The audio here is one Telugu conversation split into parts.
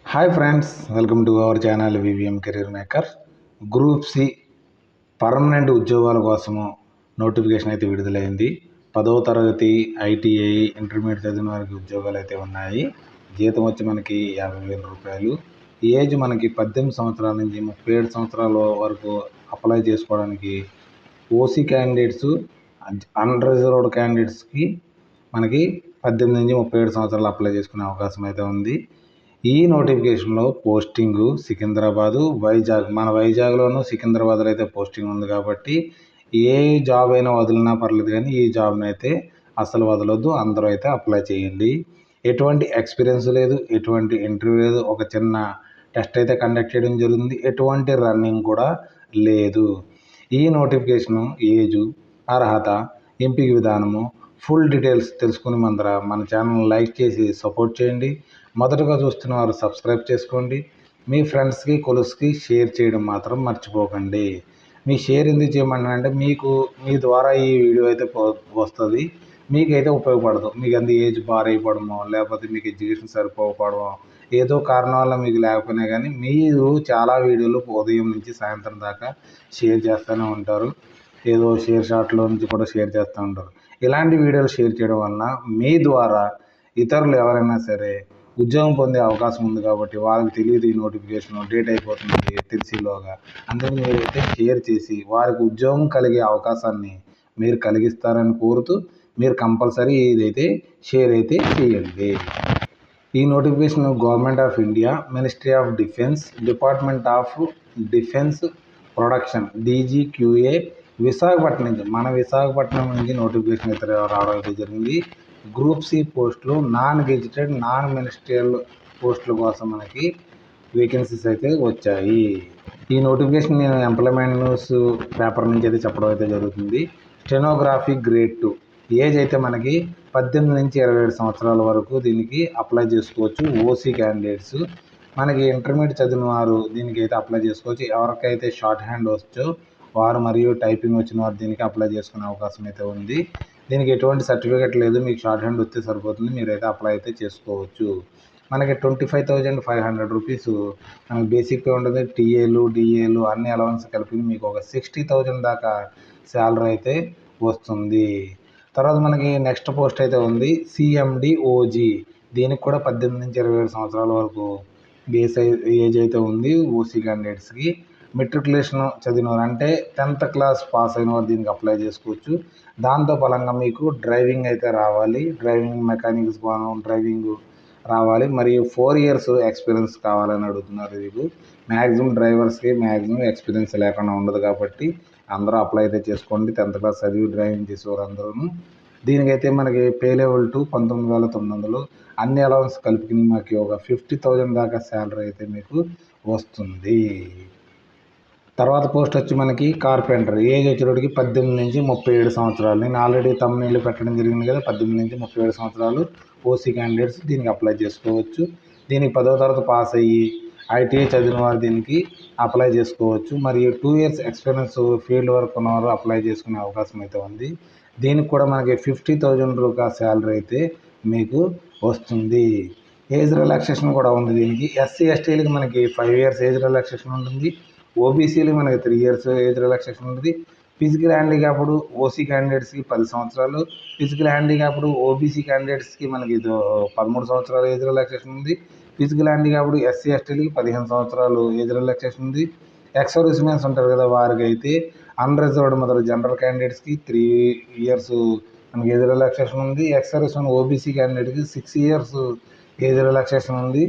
Hi friends, welcome to our channel VVM career maker. Group C permanent ఉద్యోగాల కోసము నోటిఫికేషన్ అయితే విడుదలైంది. 10వ తరగతి ఐటీఐ ఇంటర్మీడియట్ చదివిన వారికి ఉద్యోగాలు అయితే ఉన్నాయి. జీతం వచ్చి మనకి 50,000 రూపాయలు. ఏజ్ మనకి 18 సంవత్సరాల నుంచి 37 సంవత్సరాల వరకు అప్లై చేసుకోవడానికి ఓసీ క్యాండిడేట్స్, అన్రిజర్వ్డ్ క్యాండిడేట్స్కి మనకి 18 నుంచి 37 సంవత్సరాలు అప్లై చేసుకునే అవకాశం అయితే ఉంది. ఈ నోటిఫికేషన్లో పోస్టింగు సికింద్రాబాదు, వైజాగ్, మన వైజాగ్లోనూ సికింద్రాబాద్లో అయితే పోస్టింగ్ ఉంది కాబట్టి ఏ జాబ్ అయినా వదిలినా పర్లేదు, కానీ ఈ జాబ్ని అయితే అస్సలు వదలొద్దు. అందరూ అయితే అప్లై చేయండి. ఎటువంటి ఎక్స్పీరియన్స్ లేదు, ఎటువంటి ఇంటర్వ్యూ లేదు, ఒక చిన్న టెస్ట్ అయితే కండక్ట్ చేయడం జరుగుతుంది. ఎటువంటి రన్నింగ్ కూడా లేదు. ఈ నోటిఫికేషను ఏజు, అర్హత, ఎంపిక విధానము, ఫుల్ డీటెయిల్స్ తెలుసుకుని మన ఛానల్ లైక్ చేసి సపోర్ట్ చేయండి. మొదటగా చూస్తున్న వారు సబ్స్క్రైబ్ చేసుకోండి. మీ ఫ్రెండ్స్కి కొలుసుకి షేర్ చేయడం మాత్రం మర్చిపోకండి. మీ షేర్ ఎందుకు చేయమంటానంటే మీ ద్వారా ఈ వీడియో అయితే వస్తుంది, మీకైతే ఉపయోగపడదు. మీకు అంత ఏజ్ బార్ అయిపోవడమో, లేకపోతే మీకు ఎడ్యుకేషన్ సరిపోకపోవడమో, ఏదో కారణం వల్ల మీకు లేకపోయినా కానీ మీరు చాలా వీడియోలు ఉదయం నుంచి సాయంత్రం దాకా షేర్ చేస్తూనే ఉంటారు. ఏదో షేర్ షాట్లో నుంచి కూడా షేర్ చేస్తూ ఉంటారు. ఇలాంటి వీడియోలు షేర్ చేయడం వలన మీ ద్వారా ఇతరులు ఎవరైనా సరే ఉద్యోగం పొందే అవకాశం ఉంది కాబట్టి వాళ్ళకి తెలియదు ఈ నోటిఫికేషన్ డేట్ అయిపోతుంది తెలిసిలోగా. అందుకని మీరైతే షేర్ చేసి వారికి ఉద్యోగం కలిగే అవకాశాన్ని మీరు కలిగిస్తారని కోరుతూ మీరు కంపల్సరీ ఇదైతే షేర్ అయితే చేయండి. ఈ notification government of India, ministry of defence, department of defence production, DGQA, Visakhapatnam నుంచి, మన విశాఖపట్నం నుంచి నోటిఫికేషన్ అయితే రావడం అయితే జరిగింది. గ్రూప్ సి పోస్టులు, నాన్ గెజిటెడ్, నాన్ మినిస్ట్రియల్ పోస్టుల కోసం మనకి వేకెన్సీస్ అయితే వచ్చాయి. ఈ నోటిఫికేషన్ నేను ఎంప్లాయ్మెంట్ న్యూస్ పేపర్ నుంచి అయితే చెప్పడం అయితే జరుగుతుంది. స్టెనోగ్రఫీ గ్రేడ్ 2, ఏజ్ అయితే మనకి 18 నుంచి 27 సంవత్సరాల వరకు దీనికి అప్లై చేసుకోవచ్చు. ఓసీ క్యాండిడేట్స్, మనకి ఇంటర్మీడియట్ చదివిన వారు దీనికి అయితే అప్లై చేసుకోవచ్చు. ఎవరికైతే షార్ట్ హ్యాండ్ వచ్చో వారు మరియు టైపింగ్ వచ్చిన వారు దీనికి అప్లై చేసుకునే అవకాశం అయితే ఉంది. దీనికి ఎటువంటి సర్టిఫికేట్ లేదు, మీకు షార్ట్ హ్యాండ్ వస్తే సరిపోతుంది, మీరైతే అప్లై అయితే చేసుకోవచ్చు. మనకి 25,500 రూపీస్ మనకి బేసిక్ పే ఉంటుంది. టీఏలు, డిఏలు అన్ని అలవెన్స్ కలిపి మీకు ఒక 60,000 దాకా శాలరీ అయితే వస్తుంది. తర్వాత మనకి నెక్స్ట్ పోస్ట్ అయితే ఉంది సిఎండిఓజీ. దీనికి కూడా 18 నుంచి 27 సంవత్సరాల వరకు ఏజ్ అయితే ఉంది ఓసీ క్యాండిడేట్స్కి. మెట్రికులేషన్ చదివినవారు అంటే 10th క్లాస్ పాస్ అయిన వారు దీనికి అప్లై చేసుకోవచ్చు. దాంతో ఫలంగా మీకు డ్రైవింగ్ అయితే రావాలి, డ్రైవింగ్ మెకానిక్స్ డ్రైవింగ్ రావాలి, మరియు 4 years ఎక్స్పీరియన్స్ కావాలని అడుగుతున్నారు. వీళ్ళు మ్యాక్సిమం డ్రైవర్స్కి మ్యాక్సిమం ఎక్స్పీరియన్స్ లేకుండా ఉండదు కాబట్టి అందరూ అప్లై అయితే చేసుకోండి. 10th క్లాస్ చదివి డ్రైవింగ్ చేసేవారు అందరూ. దీనికైతే మనకి పే లెవెల్ 2 19,900, అన్ని అలవెన్స్ కలిపి మాకు ఒక 50,000 దాకా శాలరీ అయితే మీకు వస్తుంది. తర్వాత పోస్ట్ వచ్చి మనకి కార్పెంటర్, ఏజ్ వచ్చేటప్పటికి 18 నుంచి 37 సంవత్సరాలు. నేను ఆల్రెడీ తమ్ముళ్ళు పెట్టడం జరిగింది కదా, 18 నుంచి 37 సంవత్సరాలు ఓసీ క్యాండిడేట్స్ దీనికి అప్లై చేసుకోవచ్చు. దీనికి 10వ తరగతి పాస్ అయ్యి ఐటీఐ చదివిన వారు దీనికి అప్లై చేసుకోవచ్చు. మరియు 2 years ఎక్స్పీరియన్స్ ఫీల్డ్ వర్క్ ఉన్నవారు అప్లై చేసుకునే అవకాశం అయితే ఉంది. దీనికి కూడా మనకి 50,000 రూపాయల శాలరీ అయితే మీకు వస్తుంది. ఏజ్ రిలాక్సేషన్ కూడా ఉంది దీనికి. ఎస్సీ ఎస్టీలకి మనకి 5 years ఏజ్ రిలాక్సేషన్ ఉంటుంది. ఓబీసీలు మనకి 3 years ఏజ్ రిలాక్సేషన్ ఉంటుంది. ఫిజికల్ హ్యాండిక్యాప్డ్ ఓసీ క్యాండిడేట్స్కి 10 సంవత్సరాలు, ఫిజికల్ హ్యాండిక్యాప్డ్ ఓబీసీ క్యాండిడేట్స్కి మనకి 13 సంవత్సరాలు ఏజ్ రిలాక్సేషన్ ఉంది. ఫిజికల్ హ్యాండిక్యాప్డ్ ఎస్సీ ఎస్టీలకి 15 సంవత్సరాలు ఏజ్ రిలాక్సేషన్ ఉంది. ఎక్స్ సర్వీస్ మ్యాన్స్ ఉంటారు కదా, వారికి అయితే అన్రిజర్వ్డ్ మొదలు జనరల్ క్యాండిడేట్స్కి 3 years మనకి ఏజ్ రిలాక్సేషన్ ఉంది. ఎక్స్ సర్వీస్ మ్యాన్ ఓబీసీ క్యాండిడేట్కి 6 years ఏజ్ రిలాక్సేషన్ ఉంది.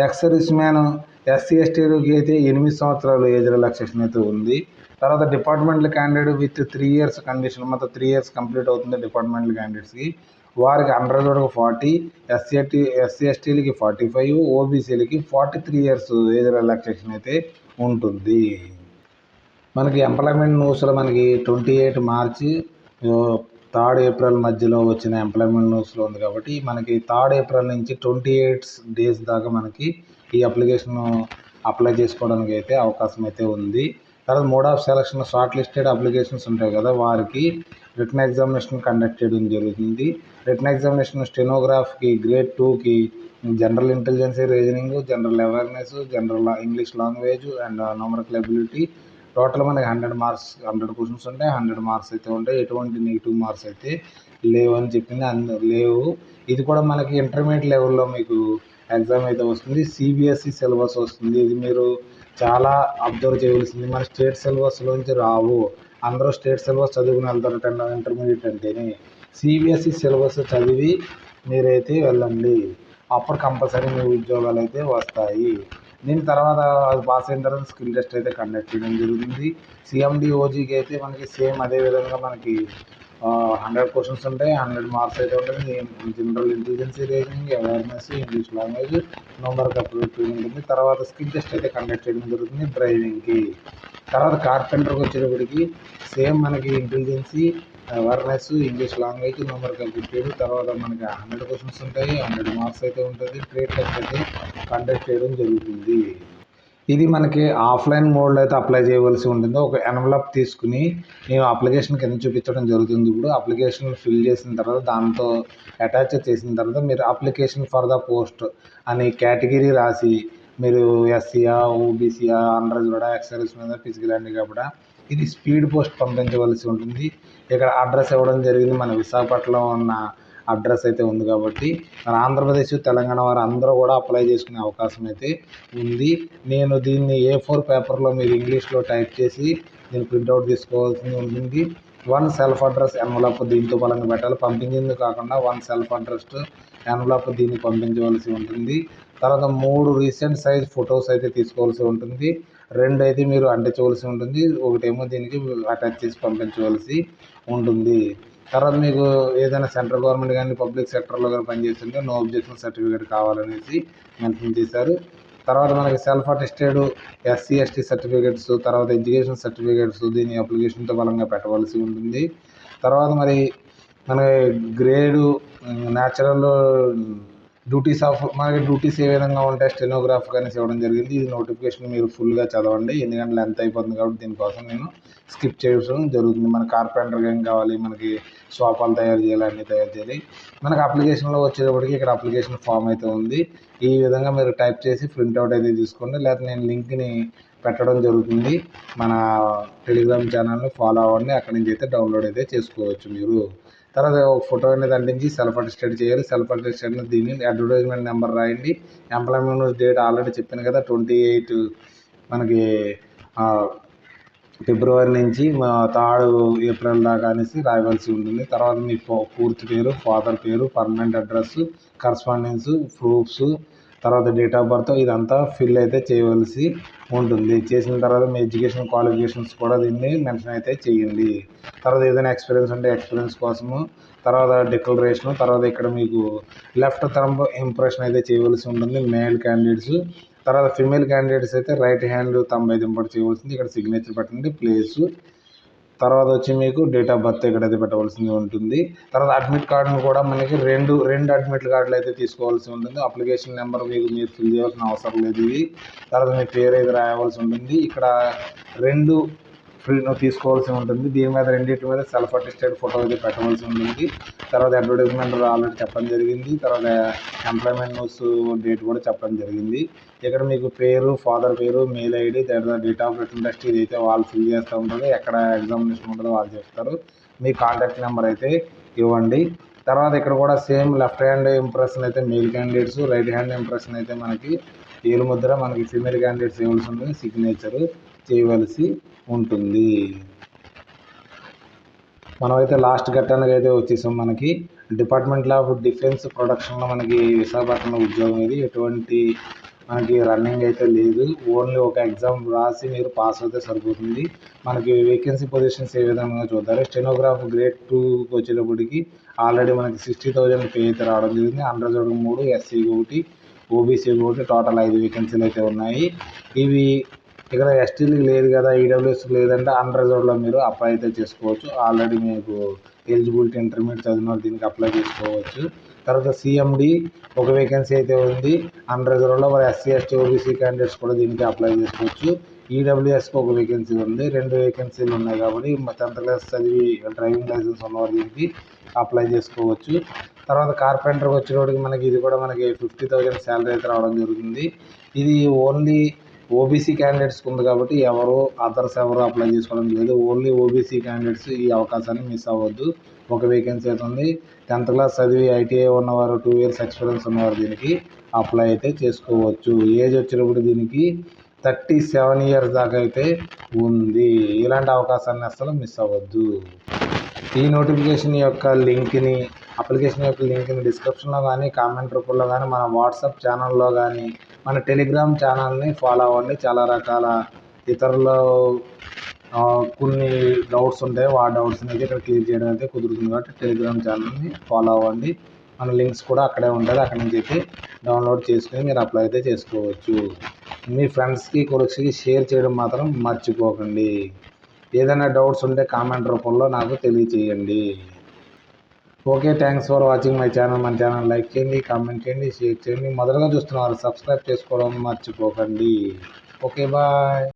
ఎక్స్ సర్వీస్ మ్యాన్ ఎస్సీ ఎస్టీలకి అయితే 8 సంవత్సరాలు ఏజ్ రిలాక్సేషన్ అయితే ఉంది. తర్వాత departmental candidate with 3 years condition, మొత్తం 3 years కంప్లీట్ అవుతుంది డిపార్ట్మెంటల్ క్యాండిడేట్స్కి. వారికి అన్రిజర్వ్డ్కి 40, ఎస్సీ ఎస్టీలకి 45, ఓబీసీలకి 43 years ఏజ్ రిలాక్సేషన్ అయితే ఉంటుంది. మనకి ఎంప్లాయ్మెంట్ న్యూస్లో మనకి 28 మార్చి 3rd April మధ్యలో వచ్చిన ఎంప్లాయ్మెంట్ న్యూస్లో ఉంది కాబట్టి మనకి 3rd April నుంచి 28 days దాకా మనకి ఈ అప్లికేషన్ అప్లై చేసుకోవడానికి అయితే అవకాశం అయితే ఉంది. తర్వాత mode of selection, short listed applications ఉంటాయి కదా, వారికి రిటన్ ఎగ్జామినేషన్ కండక్ట్ చేయడం జరుగుతుంది. రిటన్ ఎగ్జామినేషన్ స్టెనోగ్రాఫ్కి గ్రేడ్ 2కి general intelligence, reasoning, general awareness, general English language and numerical ability. Total మనకి 100 మార్క్స్, 100 క్వశ్చన్స్ ఉంటాయి. 100 మార్క్స్ అయితే ఉంటాయి. ఎటువంటి నెగిటివ్ మార్క్స్ అయితే లేవు అని చెప్పింది. లేవు. ఇది కూడా మనకి ఇంటర్మీడియట్ లెవెల్లో మీకు ఎగ్జామ్ అయితే వస్తుంది. సిబిఎస్ఈ సిలబస్ వస్తుంది. ఇది మీరు చాలా అబ్జర్వ్ చేయవలసింది. మన స్టేట్ సిలబస్లోంచి రావు. అందరూ స్టేట్ సిలబస్ చదువుకుని వెళ్తారు ఇంటర్మీడియట్ అంటేనే. సిబిఎస్ఈ సిలబస్ చదివి మీరైతే వెళ్ళండి. అప్పుడు కంపల్సరీ మీ ఉద్యోగాలు అయితే వస్తాయి. దీని తర్వాత అది పాస్ అయిన తర్వాత స్కిల్ టెస్ట్ అయితే కండక్ట్ చేయడం జరుగుతుంది. సిఎండి ఓజీకి అయితే మనకి సేమ్ అదే విధంగా మనకి 100 క్వశ్చన్స్ ఉంటాయి. 100 మార్క్స్ అయితే ఉంటుంది. General intelligence, reasoning, awareness, English language, numerical ability ఉంటుంది. తర్వాత స్కిల్ టెస్ట్ అయితే కండక్ట్ చేయడం జరుగుతుంది డ్రైవింగ్కి. తర్వాత కార్పెంటర్కి వచ్చేటప్పటికి సేమ్ మనకి intelligence, awareness, English language, numerical ability. తర్వాత మనకి 100 క్వశ్చన్స్ ఉంటాయి. 100 మార్క్స్ అయితే ఉంటుంది. ట్రేడ్ టెస్ట్ అయితే కండక్ట్ చేయడం జరుగుతుంది. ఇది మనకి ఆఫ్లైన్ మోడ్లో అయితే అప్లై చేయవలసి ఉంటుంది. ఒక ఎన్వలప్ తీసుకుని నేను అప్లికేషన్ కింద చూపించడం జరుగుతుంది. ఇప్పుడు అప్లికేషన్ ఫిల్ చేసిన తర్వాత దాంతో అటాచ్ చేసిన తర్వాత మీరు అప్లికేషన్ ఫర్ ద పోస్ట్ అని కేటగిరీ రాసి మీరు ఎస్సీయా, ఓబీసీయా, అన్రిజర్వ్డా, ఎక్స్ సర్వీస్ మీద, ఫిజికల్ హ్యాండిక్యాప్డా, ఇది స్పీడ్ పోస్ట్ పంపించవలసి ఉంటుంది. ఇక్కడ అడ్రస్ ఇవ్వడం జరిగింది. మన విశాఖపట్నంలో ఉన్న అడ్రస్ అయితే ఉంది కాబట్టి మన ఆంధ్రప్రదేశ్, తెలంగాణ వారు అందరూ కూడా అప్లై చేసుకునే అవకాశం అయితే ఉంది. నేను దీన్ని A4 పేపర్లో మీరు ఇంగ్లీష్లో టైప్ చేసి దీన్ని ప్రింట్అవుట్ తీసుకోవాల్సి ఉంటుంది. 1 సెల్ఫ్ అడ్రస్ ఎన్వలప్ దీంతో బలంగా పెట్టాలి. పంపించింది కాకుండా 1 సెల్ఫ్ అడ్రస్ ఎన్వలప్ దీన్ని పంపించవలసి ఉంటుంది. తర్వాత 3 రీసెంట్ సైజ్ ఫొటోస్ అయితే తీసుకోవాల్సి ఉంటుంది. 2 అయితే మీరు అంటించవలసి ఉంటుంది. ఒకటేమో దీనికి అటాచ్ చేసి పంపించవలసి ఉంటుంది. తర్వాత మీకు ఏదైనా సెంట్రల్ గవర్నమెంట్ కానీ పబ్లిక్ సెక్టర్లో కానీ పనిచేస్తుంటే నో అబ్జెక్షన్ సర్టిఫికేట్ కావాలనేసి మెన్షన్ చేశారు. తర్వాత మనకి self attested SC, ST certificates, తర్వాత ఎడ్యుకేషన్ సర్టిఫికేట్స్ దీని అప్లికేషన్తో బలంగా పెట్టవలసి ఉంటుంది. తర్వాత మరి మన గ్రేడు న్యాచురల్ మనకి డ్యూటీస్ ఏ విధంగా ఉంటాయి స్టెనోగ్రాఫ్ అనేసి ఇవ్వడం జరిగింది. ఇది నోటిఫికేషన్ మీరు ఫుల్గా చదవండి. ఎందుకంటే లెంత్ అయిపోతుంది కాబట్టి దీనికోసం నేను స్కిప్ చేయడం జరుగుతుంది. మన కార్పెంటర్ ఏం కావాలి, మనకి సోఫాలు తయారు చేయాలి, అన్నీ తయారు చేయాలి. మనకి అప్లికేషన్లో వచ్చేటప్పటికి ఇక్కడ అప్లికేషన్ ఫామ్ అయితే ఉంది. ఈ విధంగా మీరు టైప్ చేసి ప్రింట్అవుట్ అయితే తీసుకోండి. లేకపోతే నేను లింక్ని పెట్టడం జరుగుతుంది. మన టెలిగ్రామ్ ఛానల్ని ఫాలో అవ్వండి. అక్కడి నుంచి అయితే డౌన్లోడ్ అయితే చేసుకోవచ్చు మీరు. తర్వాత ఒక ఫోటో అనేది అంటించి సెల్ఫ్ అటెస్టెడ్ చేయాలి. సెల్ఫ్ అటెస్టెడ్ దీన్ని అడ్వర్టైజ్మెంట్ నెంబర్ రాయండి. ఎంప్లాయ్మెంట్ డేట్ ఆల్రెడీ చెప్పాను కదా, 28 మనకి ఫిబ్రవరి నుంచి 3 ఏప్రిల్ దాకా అనేసి రాయవలసి ఉంటుంది. తర్వాత మీ పూర్తి పేరు, ఫాదర్ పేరు, పర్మనెంట్ అడ్రస్, కరస్పాండెన్స్, ప్రూఫ్స్, తర్వాత డేట్ ఆఫ్ బర్త్ ఇదంతా ఫిల్ అయితే చేయవలసి ఉంటుంది. చేసిన తర్వాత మీ ఎడ్యుకేషన్ క్వాలిఫికేషన్స్ కూడా దీన్ని మెన్షన్ అయితే చేయండి. తర్వాత ఏదైనా ఎక్స్పీరియన్స్ ఉంటే ఎక్స్పీరియన్స్ కోసము, తర్వాత డిక్లరేషను, తర్వాత ఇక్కడ మీకు లెఫ్ట్ థంబ్ ఇంప్రెషన్ అయితే చేయవలసి ఉంటుంది మేల్ క్యాండిడేట్స్. తర్వాత ఫీమేల్ క్యాండిడేట్స్ అయితే రైట్ హ్యాండ్ థంబ్ అయితే ఇంపోర్ట్ చేయవలసింది. ఇక్కడ సిగ్నేచర్ పెట్టండి, ప్లేసు, తర్వాత వచ్చి మీకు డేట్ ఆఫ్ బర్త్ ఇక్కడైతే పెట్టవలసింది ఉంటుంది. తర్వాత అడ్మిట్ కార్డును కూడా మనకి రెండు అడ్మిట్ కార్డులు అయితే తీసుకోవాల్సి ఉంటుంది. అప్లికేషన్ నెంబర్ మీరు ఫిల్ చేయాల్సిన అవసరం లేదు. ఇది తర్వాత మీ పేరు అయితే రాయవలసి ఉంటుంది. ఇక్కడ 2 తీసుకోవాల్సి ఉంటుంది. దీని మీద రెండింటి మీద సెల్ఫ్ అటెస్టెడ్ ఫోటో అయితే పెట్టవలసి ఉంటుంది. తర్వాత అడ్వర్టైజ్మెంట్ ఆల్రెడీ చెప్పడం జరిగింది. తర్వాత ఎంప్లాయ్మెంట్ న్యూస్ డేట్ కూడా చెప్పడం జరిగింది. ఇక్కడ మీకు పేరు, ఫాదర్ పేరు, మెయిల్ ఐడి, తర్వాత డేట్ ఆఫ్ రిటర్న్ టెస్ట్ ఇదైతే వాళ్ళు ఫిల్ చేస్తూ ఉంటారు. ఎక్కడ ఎగ్జామినేషన్ ఉంటుందో వాళ్ళు చెప్తారు. మీ కాంటాక్ట్ నెంబర్ అయితే ఇవ్వండి. తర్వాత ఇక్కడ కూడా సేమ్ లెఫ్ట్ హ్యాండ్ ఇంప్రెషన్ అయితే mail candidates, right hand impression అయితే మనకి ఏలు ముద్ర మనకి ఫీమేల్ క్యాండిడేట్స్ చేయవలసి ఉంటుంది. సిగ్నేచర్ చేయవలసి ఉంటుంది. మనమైతే లాస్ట్ ఘట్టానికి అయితే వచ్చేసాం. మనకి డిపార్ట్మెంట్ ఆఫ్ డిఫెన్స్ ప్రొడక్షన్లో మనకి విశాఖపట్నంలో ఉద్యోగం ఇది. ఎటువంటి మనకి రన్నింగ్ అయితే లేదు. ఓన్లీ ఒక ఎగ్జామ్ రాసి మీరు పాస్ అయితే సరిపోతుంది. మనకి వేకెన్సీ పొజిషన్స్ ఏ విధంగా చూద్దారు. స్టెనోగ్రాఫ్ గ్రేడ్ 2కి వచ్చేటప్పటికి ఆల్రెడీ మనకి 60,000 పే అయితే రావడం జరిగింది. అన్రిజర్వ్డ్ 3, ఎస్సీ 1, ఓబీసీ 1, టోటల్ 5 వేకెన్సీలు అయితే ఉన్నాయి. ఇవి ఇక్కడ ఎస్టీలకు లేదు కదా, ఈడబ్ల్యూఎస్కి లేదంటే అన్రిజర్వ్డ్లో మీరు అప్లై అయితే చేసుకోవచ్చు. ఆల్రెడీ మీకు ఎలిజిబిలిటీ ఇంటర్మీడియట్ చదివిన వాళ్ళు దీనికి అప్లై చేసుకోవచ్చు. తర్వాత సిఎండి ఒక వేకెన్సీ అయితే ఉంది అన్రిజర్వ్డ్లో. మరి ఎస్సీ, ఎస్టీ, ఓబీసీ క్యాండిడేట్స్ కూడా దీనికి అప్లై చేసుకోవచ్చు. ఈడబ్ల్యూఎస్కి ఒక వేకెన్సీ ఉంది. 2 వేకెన్సీలు ఉన్నాయి కాబట్టి 10th క్లాస్ చదివి డ్రైవింగ్ లైసెన్స్ ఉన్నవారు దీనికి అప్లై చేసుకోవచ్చు. తర్వాత కార్పెంటర్కి వచ్చేటోడికి మనకి ఇది కూడా మనకి 50,000 శాలరీ అయితే రావడం జరుగుతుంది. ఇది ఓన్లీ ఓబీసీ క్యాండిడేట్స్కి ఉంది కాబట్టి అదర్స్ ఎవరు అప్లై చేసుకోవడం లేదు. ఓన్లీ ఓబీసీ క్యాండిడేట్స్ ఈ అవకాశాన్ని మిస్ అవ్వద్దు. ఒక వేకెన్సీ అయితే ఉంది. 10th క్లాస్ చదివి ఐటీఐ ఉన్నవారు 2 years ఎక్స్పీరియన్స్ ఉన్నవారు దీనికి అప్లై అయితే చేసుకోవచ్చు. ఏజ్ వచ్చేటప్పుడు దీనికి 37 years దాకా అయితే ఉంది. ఇలాంటి అవకాశాన్ని అస్సలు మిస్ అవ్వద్దు. ఈ నోటిఫికేషన్ యొక్క లింక్ని అప్లికేషన్ యొక్క లింక్ని డిస్క్రిప్షన్లో కానీ కామెంట్ రూపంలో కానీ మన వాట్సాప్ ఛానల్లో కానీ మన టెలిగ్రామ్ ఛానల్ని ఫాలో అవ్వండి. చాలా రకాల ఇతరులు కొన్ని డౌట్స్ ఉంటాయి. ఆ డౌట్స్ని అయితే ఇక్కడ క్లియర్ చేయడం అయితే కుదురుతుంది కాబట్టి టెలిగ్రామ్ ఛానల్ని ఫాలో అవ్వండి. మన లింక్స్ కూడా అక్కడే ఉంటుంది. అక్కడి నుంచి అయితే డౌన్లోడ్ చేసుకుని మీరు అప్లై అయితే చేసుకోవచ్చు. మీ ఫ్రెండ్స్కి కొలీగ్స్కి షేర్ చేయడం మాత్రం మర్చిపోకండి. ఏదైనా డౌట్స్ ఉంటే కామెంట్ రూపంలో నాకు తెలియచేయండి. Okay, thanks for watching my channel. మన ఛానల్ లైక్ చేయండి, కామెంట్ చేయండి, షేర్ చేయండి. మొదటగా చూస్తున్న వారు సబ్స్క్రైబ్ చేసుకోవడం మర్చిపోకండి. Okay, bye.